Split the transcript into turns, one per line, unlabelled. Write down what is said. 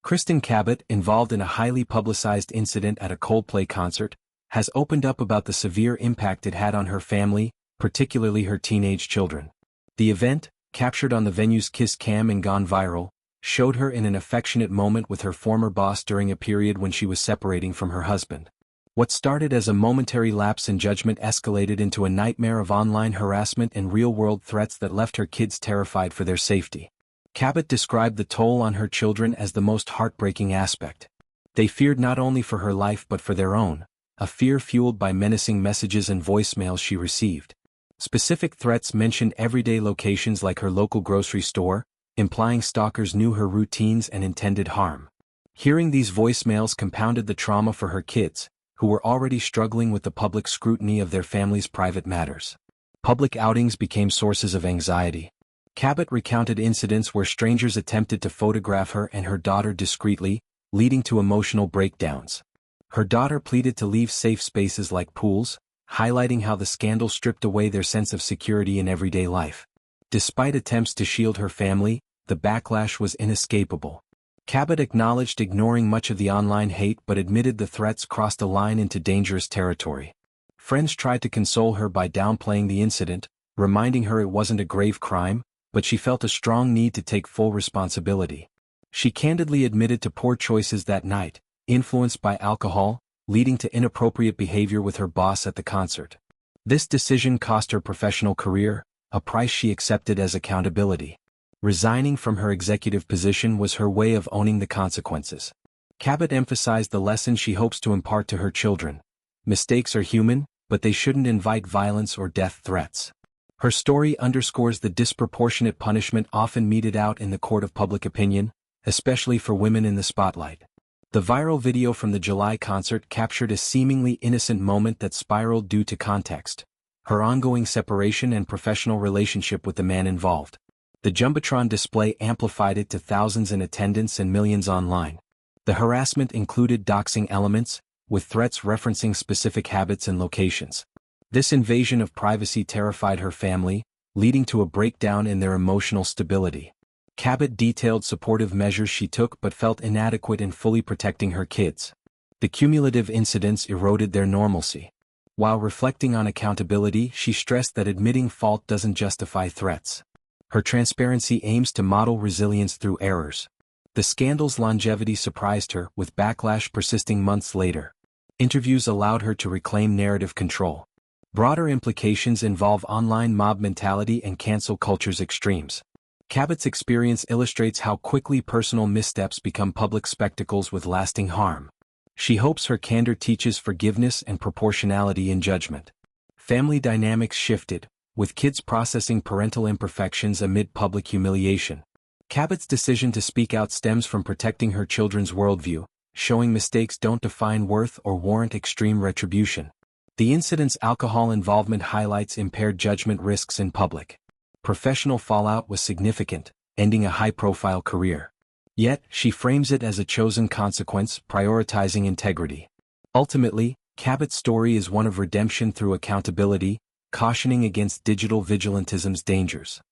Kristin Cabot, involved in a highly publicized incident at a Coldplay concert, has opened up about the severe impact it had on her family, particularly her teenage children. The event, captured on the venue's Kiss Cam and gone viral, showed her in an affectionate moment with her former boss during a period when she was separating from her husband. What started as a momentary lapse in judgment escalated into a nightmare of online harassment and real-world threats that left her kids terrified for their safety. Cabot described the toll on her children as the most heartbreaking aspect. They feared not only for her life but for their own, a fear fueled by menacing messages and voicemails she received. Specific threats mentioned everyday locations like her local grocery store, implying stalkers knew her routines and intended harm. Hearing these voicemails compounded the trauma for her kids, who were already struggling with the public scrutiny of their family's private matters. Public outings became sources of anxiety. Cabot recounted incidents where strangers attempted to photograph her and her daughter discreetly, leading to emotional breakdowns. Her daughter pleaded to leave safe spaces like pools, highlighting how the scandal stripped away their sense of security in everyday life. Despite attempts to shield her family, the backlash was inescapable. Cabot acknowledged ignoring much of the online hate but admitted the threats crossed a line into dangerous territory. Friends tried to console her by downplaying the incident, reminding her it wasn't a grave crime, but she felt a strong need to take full responsibility. She candidly admitted to poor choices that night, influenced by alcohol, leading to inappropriate behavior with her boss at the concert. This decision cost her professional career, a price she accepted as accountability. Resigning from her executive position was her way of owning the consequences. Cabot emphasized the lesson she hopes to impart to her children. Mistakes are human, but they shouldn't invite violence or death threats. Her story underscores the disproportionate punishment often meted out in the court of public opinion, especially for women in the spotlight. The viral video from the July concert captured a seemingly innocent moment that spiraled due to context: her ongoing separation and professional relationship with the man involved. The Jumbotron display amplified it to thousands in attendance and millions online. The harassment included doxing elements, with threats referencing specific habits and locations. This invasion of privacy terrified her family, leading to a breakdown in their emotional stability. Cabot detailed supportive measures she took but felt inadequate in fully protecting her kids. The cumulative incidents eroded their normalcy. While reflecting on accountability, she stressed that admitting fault doesn't justify threats. Her transparency aims to model resilience through errors. The scandal's longevity surprised her, with backlash persisting months later. Interviews allowed her to reclaim narrative control. Broader implications involve online mob mentality and cancel culture's extremes. Cabot's experience illustrates how quickly personal missteps become public spectacles with lasting harm. She hopes her candor teaches forgiveness and proportionality in judgment. Family dynamics shifted, with kids processing parental imperfections amid public humiliation. Cabot's decision to speak out stems from protecting her children's worldview, showing mistakes don't define worth or warrant extreme retribution. The incident's alcohol involvement highlights impaired judgment risks in public. Professional fallout was significant, ending a high-profile career. Yet, she frames it as a chosen consequence, prioritizing integrity. Ultimately, Cabot's story is one of redemption through accountability, cautioning against digital vigilantism's dangers.